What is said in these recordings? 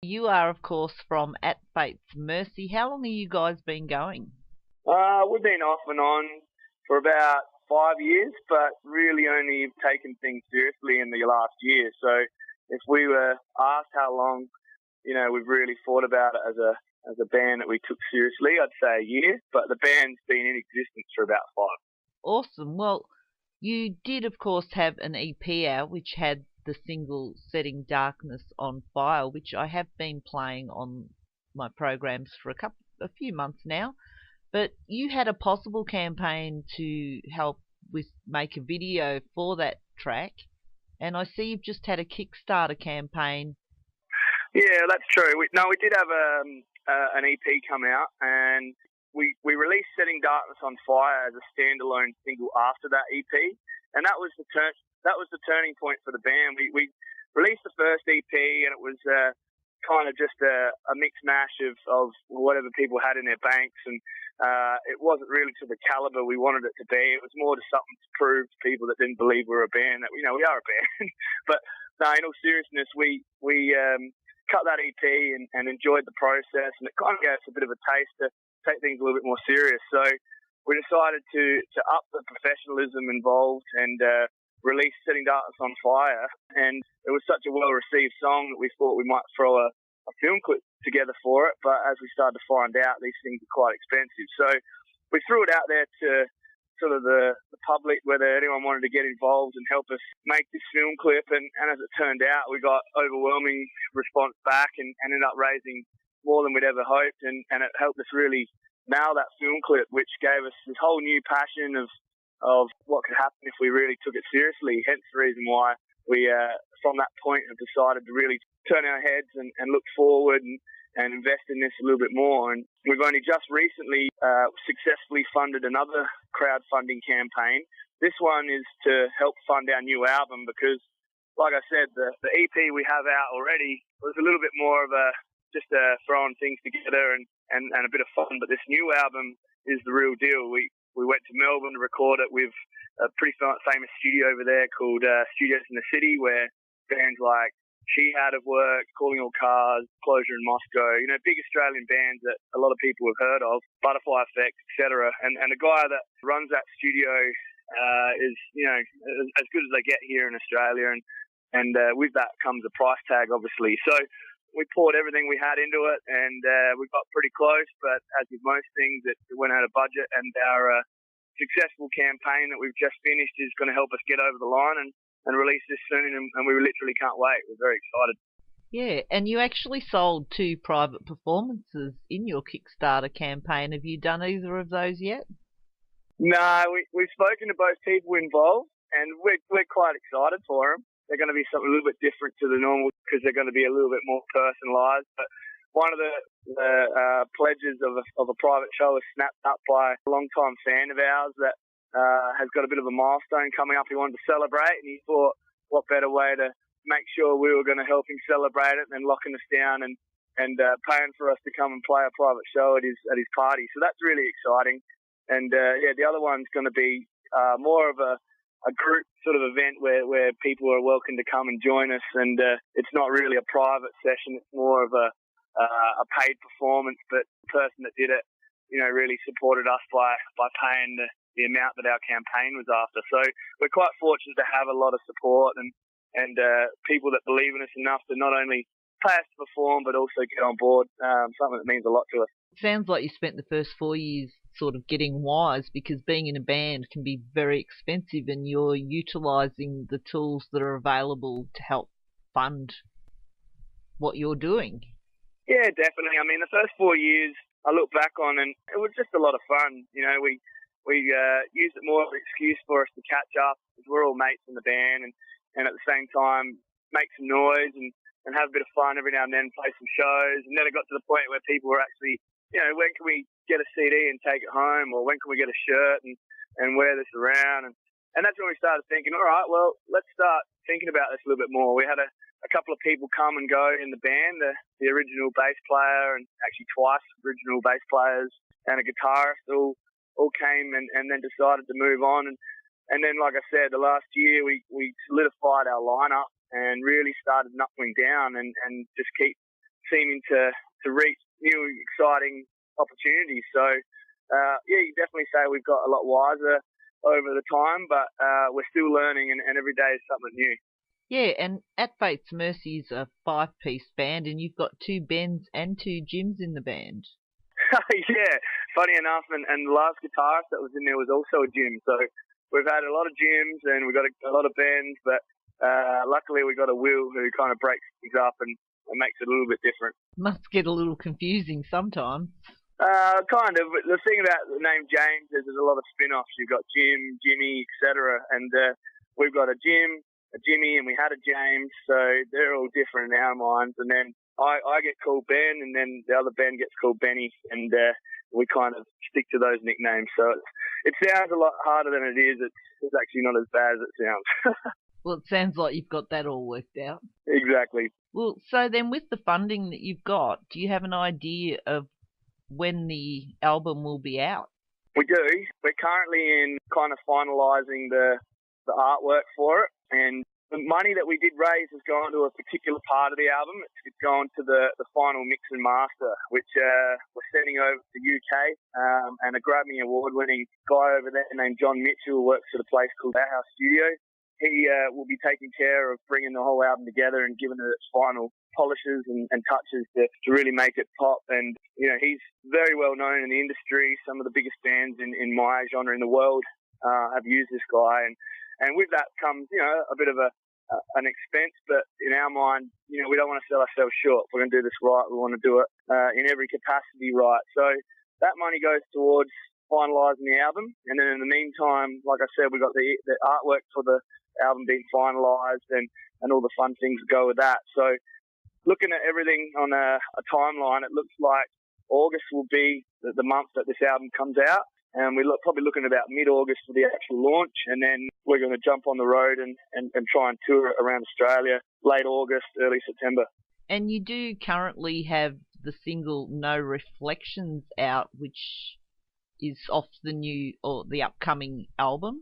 You are, of course, from At Fate's Mercy. How long have you guys been going? We've been off and on for about 5 years, but really only taken things seriously in the last year. So if we were asked how long, we've really thought about it as a band that we took seriously, I'd say a year, but the band's been in existence for about 5. Awesome. Well, you did, of course, have an EP out which had the single Setting Darkness on Fire, which I have been playing on my programs for a few months now. But you had a possible campaign to help with make a video for that track, and I see you've just had a Kickstarter campaign. Yeah, that's true. We did have an EP come out, and we released Setting Darkness on Fire as a standalone single after that EP, and that was the turning point for the band. We released the first EP, and it was kind of just a mix mash of whatever people had in their banks, and it wasn't really to the caliber we wanted it to be. It was more to something to prove to people that didn't believe we were a band that we are a band. But no, in all seriousness, we cut that EP and enjoyed the process, and it kind of gave us a bit of a taste to take things a little bit more serious. So we decided to up the professionalism involved and release Setting Darkness on Fire. And it was such a well-received song that we thought we might throw a film clip together for it. But as we started to find out, these things are quite expensive. So we threw it out there to sort of the public, whether anyone wanted to get involved and help us make this film clip. And as it turned out, we got overwhelming response back and ended up raising more than we'd ever hoped. And it helped us really nail that film clip, which gave us this whole new passion of what could happen if we really took it seriously. Hence the reason why we, from that point, have decided to really turn our heads and look forward and invest in this a little bit more. And we've only just recently successfully funded another crowdfunding campaign. This one is to help fund our new album because, like I said, the EP we have out already was a little bit more of just throwing things together and a bit of fun. But this new album is the real deal. We went to Melbourne to record it with a pretty famous studio over there called Studios in the City, where bands like She Out of Work, Calling All Cars, Closure in Moscow, big Australian bands that a lot of people have heard of, Butterfly Effect, etc. And the guy that runs that studio is, as good as they get here in Australia. And with that comes a price tag, obviously. So we poured everything we had into it, and we got pretty close. But as with most things, it went out of budget. And our successful campaign that we've just finished is going to help us get over the line and release this soon. And we literally can't wait. We're very excited. Yeah, and you actually sold 2 private performances in your Kickstarter campaign. Have you done either of those yet? No, we've spoken to both people involved, and we're quite excited for them. They're going to be something a little bit different to the normal because they're going to be a little bit more personalised. But one of the pledges of a private show is snapped up by a long-time fan of ours that has got a bit of a milestone coming up he wanted to celebrate, and he thought what better way to make sure we were going to help him celebrate it than locking us down and paying for us to come and play a private show at his party. So that's really exciting. And the other one's going to be more of a group sort of event where people are welcome to come and join us, and it's not really a private session. It's more of a paid performance, but the person that did it, really supported us by paying the amount that our campaign was after. So we're quite fortunate to have a lot of support and people that believe in us enough to not only pay us to perform, but also get on board, something that means a lot to us. It sounds like you spent the first 4 years sort of getting wise, because being in a band can be very expensive, and you're utilising the tools that are available to help fund what you're doing. Yeah, definitely. I mean, the first 4 years I look back on, and it was just a lot of fun. We used it more as an excuse for us to catch up, because we're all mates in the band, and at the same time make some noise and have a bit of fun every now and then, play some shows. And then it got to the point where people were actually, when can we get a CD and take it home, or when can we get a shirt and wear this around? And that's when we started thinking, all right, well, let's start thinking about this a little bit more. We had a couple of people come and go in the band, the original bass player, and actually twice original bass players, and a guitarist all came and then decided to move on. And then, like I said, the last year we solidified our lineup and really started knuckling down and just keep seeming to reach new exciting opportunities. So yeah, you definitely say we've got a lot wiser over the time, but we're still learning, and every day is something new. Yeah, and At Fate's Mercy is a 5-piece band, and you've got 2 Benns and 2 Jims in the band. Yeah, funny enough, and the last guitarist that was in there was also a Jim. So we've had a lot of Jims and we've got a lot of Benns, but luckily we got a Will who kind of breaks things up and makes it a little bit different. Must get a little confusing sometimes. Kind of. But the thing about the name James is there's a lot of spin-offs. You've got Jim, Jimmy, etc. And we've got a Jim, a Jimmy, and we had a James. So they're all different in our minds. And then I get called Ben, and then the other Ben gets called Benny, and we kind of stick to those nicknames. So it sounds a lot harder than it is. It's actually not as bad as it sounds. Well, it sounds like you've got that all worked out. Exactly. Well, so then with the funding that you've got, do you have an idea of when the album will be out? We do. We're currently in kind of finalising the artwork for it, and the money that we did raise has gone to a particular part of the album. It's gone to the final mix and master, which we're sending over to the UK, and a Grammy Award-winning guy over there named John Mitchell works at a place called Our House Studio. He will be taking care of bringing the whole album together and giving it its final polishes and touches to really make it pop. And, you know, he's very well known in the industry. Some of the biggest bands in my genre in the world have used this guy. And with that comes, you know, a bit of an expense, but in our mind, you know, we don't want to sell ourselves short. If we're going to do this right, we want to do it in every capacity right. So that money goes towards finalising the album. And then in the meantime, like I said, we've got the artwork for the album being finalised and all the fun things that go with that. So looking at everything on a timeline, it looks like August will be the month that this album comes out. And we're probably looking at about mid-August for the actual launch. And then we're going to jump on the road and try and tour around Australia late August, early September. And you do currently have the single No Reflections out, which is off the new or the upcoming album.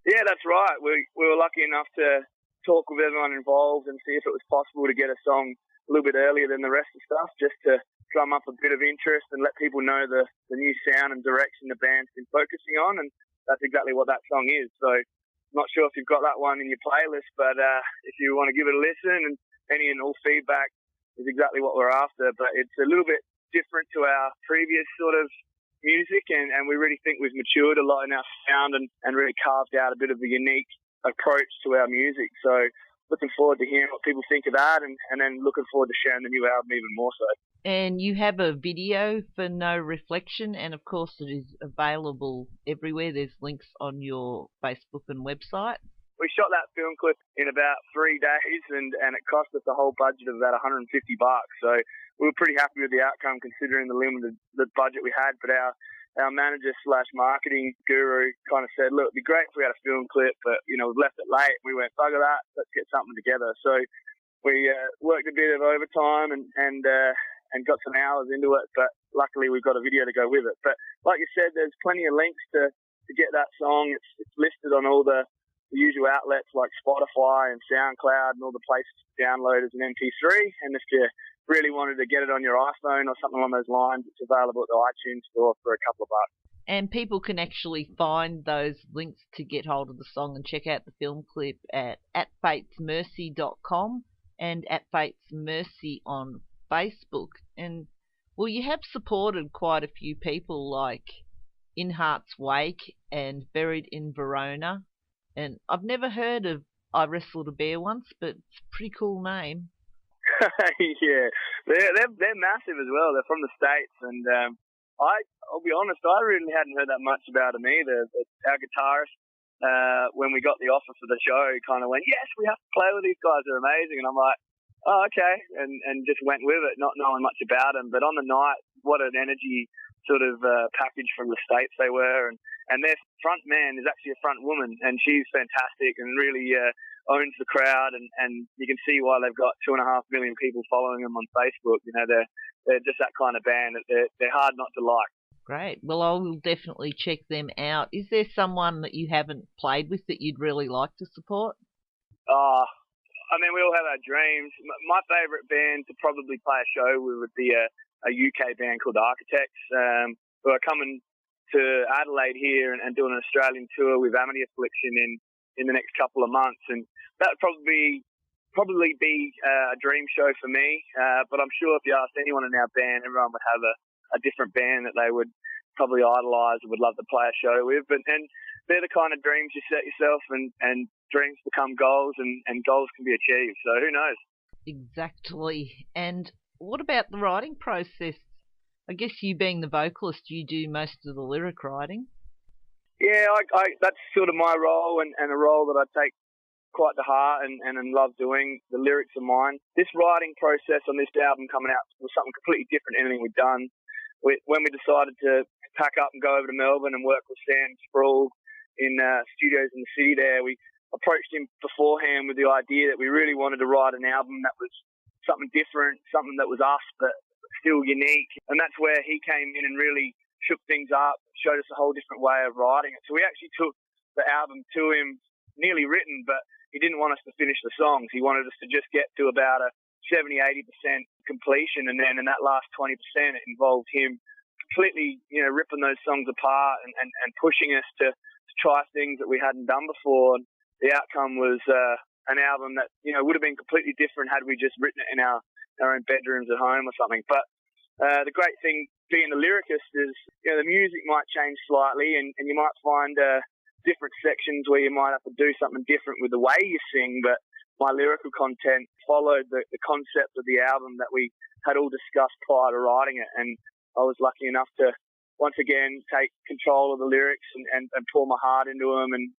Yeah, that's right. We were lucky enough to talk with everyone involved and see if it was possible to get a song a little bit earlier than the rest of the stuff, just to drum up a bit of interest and let people know the new sound and direction the band's been focusing on, and that's exactly what that song is. So not sure if you've got that one in your playlist, but if you want to give it a listen, and any and all feedback is exactly what we're after. But it's a little bit different to our previous sort of music, and we really think we've matured a lot in our sound and really carved out a bit of a unique approach to our music. So looking forward to hearing what people think of that, and then looking forward to sharing the new album even more so. And you have a video for No Reflection, and of course it is available everywhere. There's links on your Facebook and website. We shot that film clip in about 3 days, and it cost us a whole budget of about $150. So we were pretty happy with the outcome considering the limited budget we had. But our manager / marketing guru kind of said, look, it'd be great if we had a film clip, but, you know, we've left it late. We went, bugger that, let's get something together. So we worked a bit of overtime and got some hours into it, but luckily we've got a video to go with it. But like you said, there's plenty of links to get that song. It's listed on all the usual outlets like Spotify and SoundCloud and all the places to download as an MP3. And if you really wanted to get it on your iPhone or something along those lines, it's available at the iTunes store for a couple of bucks. And people can actually find those links to get hold of the song and check out the film clip at atfatesmercy.com and At Fate's Mercy on Facebook. And well, you have supported quite a few people like In Heart's Wake and Buried in Verona. And I've never heard of I Wrestled a Bear Once, but it's a pretty cool name. Yeah, they're massive as well. They're from the States, and I'll be honest, I really hadn't heard that much about them either. But our guitarist, when we got the offer for the show, kind of went, yes, we have to play with these guys. They're amazing. And I'm like, oh, okay, and just went with it, not knowing much about them. But on the night, what an energy sort of package from the States they were. And their front man is actually a front woman, and she's fantastic and really owns the crowd. And you can see why they've got 2.5 million people following them on Facebook. You know, they're just that kind of band. They're hard not to like. Great. Well, I will definitely check them out. Is there someone that you haven't played with that you'd really like to support? I mean, we all have our dreams. My favourite band to probably play a show with would be a UK band called The Architects, who are coming to Adelaide here and doing an Australian tour with Amity Affliction in the next couple of months. And that would probably be a dream show for me. But I'm sure if you asked anyone in our band, everyone would have a different band that they would probably idolise and would love to play a show with. And they're the kind of dreams you set yourself, and dreams become goals, and goals can be achieved. So who knows? Exactly. And what about the writing process? I guess you being the vocalist, you do most of the lyric writing. Yeah, I that's sort of my role, and a role that I take quite to heart and love doing. The lyrics are mine. This writing process on this album coming out was something completely different than anything we'd done. When we decided to pack up and go over to Melbourne and work with Sam Sproul in studios in the city there, we approached him beforehand with the idea that we really wanted to write an album that was something different, something that was us, but still unique. And that's where he came in and really shook things up, showed us a whole different way of writing it. So we actually took the album to him nearly written, but he didn't want us to finish the songs. He wanted us to just get to about a 70-80% completion, and then in that last 20% it involved him completely, ripping those songs apart and pushing us to try things that we hadn't done before. And the outcome was an album that would have been completely different had we just written it in our own bedrooms at home or something. But the great thing being the lyricist is the music might change slightly, and you might find different sections where you might have to do something different with the way you sing, but my lyrical content followed the concept of the album that we had all discussed prior to writing it. And I was lucky enough to once again take control of the lyrics and pour my heart into them, and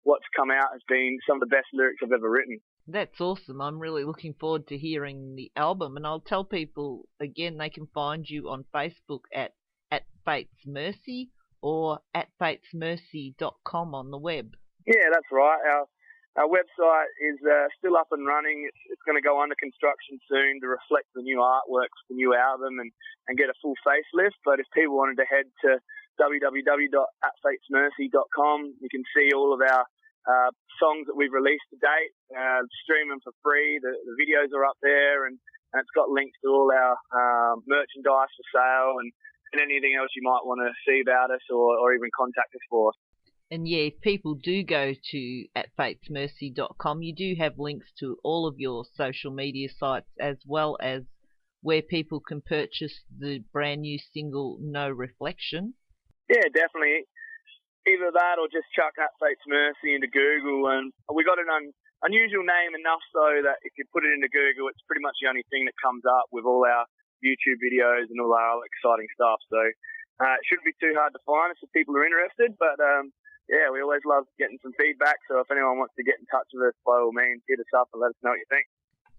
what's come out has been some of the best lyrics I've ever written. That's awesome. I'm really looking forward to hearing the album, and I'll tell people again they can find you on Facebook at Fate's Mercy or at fatesmercy.com on the web. Yeah, that's right. Our website is still up and running. It's going to go under construction soon to reflect the new artwork for the new album and get a full facelift. But if people wanted to head to www.atfatesmercy.com, you can see all of our songs that we've released to date, stream them for free. The videos are up there, and it's got links to all our merchandise for sale and anything else you might want to see about us or even contact us for. And yeah, if people do go to atfatesmercy.com, you do have links to all of your social media sites, as well as where people can purchase the brand new single No Reflection. Yeah, definitely. Either that or just chuck At Fate's Mercy into Google, and we got an unusual name enough so that if you put it into Google, it's pretty much the only thing that comes up with all our YouTube videos and all our exciting stuff. So it shouldn't be too hard to find us if people are interested, but yeah, we always love getting some feedback, so if anyone wants to get in touch with us, by all means, hit us up and let us know what you think.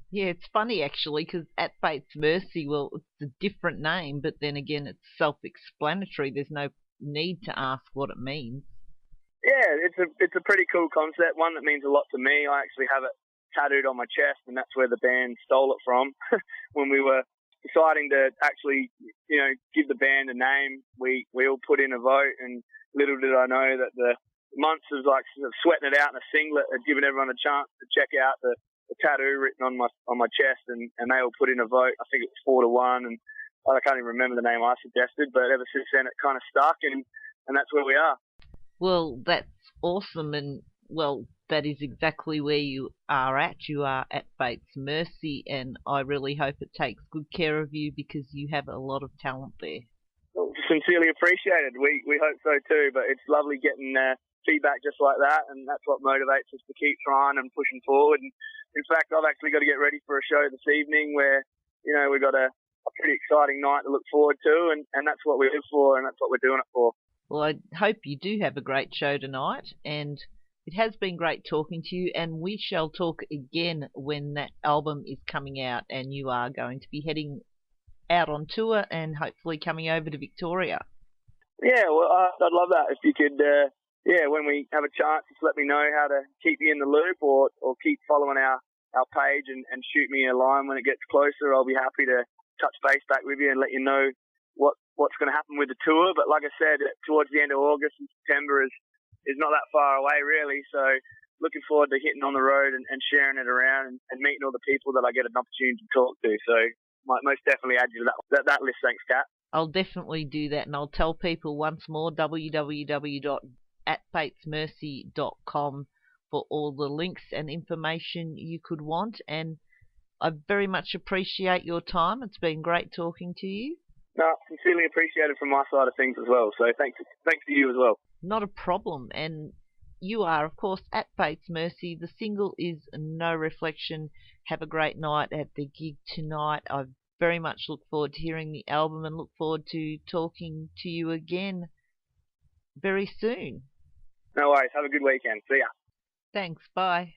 Yeah, it's funny actually, because At Fate's Mercy, well, it's a different name, but then again, it's self-explanatory. There's no need to ask what it means. Yeah, it's a pretty cool concept, one that means a lot to me. I actually have it tattooed on my chest, and that's where the band stole it from. When we were deciding to actually, give the band a name, we all put in a vote, and little did I know that the months of sweating it out in a singlet had given everyone a chance to check out the tattoo written on my chest, and they all put in a vote. I think it was 4-1, and I can't even remember the name I suggested, but ever since then it kind of stuck, and that's where we are. Well, that's awesome, and well, that is exactly where you are at. You are at Fate's Mercy, and I really hope it takes good care of you because you have a lot of talent there. Well, sincerely appreciated. We hope so too, but it's lovely getting feedback just like that, and that's what motivates us to keep trying and pushing forward. And in fact, I've actually got to get ready for a show this evening where, we've got a pretty exciting night to look forward to, and that's what we live for, and that's what we're doing it for. Well, I hope you do have a great show tonight, and it has been great talking to you, and we shall talk again when that album is coming out and you are going to be heading out on tour and hopefully coming over to Victoria. Yeah, well, I'd love that if you could, when we have a chance, just let me know how to keep you in the loop or keep following our page and shoot me a line when it gets closer. I'll be happy to touch base back with you and let you know what's going to happen with the tour. But like I said, towards the end of August and September is not that far away, really. So looking forward to hitting on the road and sharing it around and meeting all the people that I get an opportunity to talk to. So might most definitely add you to that list. Thanks, Kat. I'll definitely do that, and I'll tell people once more, www.atbatesmercy.com for all the links and information you could want. And I very much appreciate your time. It's been great talking to you. No, sincerely appreciated from my side of things as well. So thanks to you as well. Not a problem. And you are, of course, at Bates Mercy. The single is No Reflection. Have a great night at the gig tonight. I very much look forward to hearing the album and look forward to talking to you again very soon. No worries. Have a good weekend. See ya. Thanks. Bye.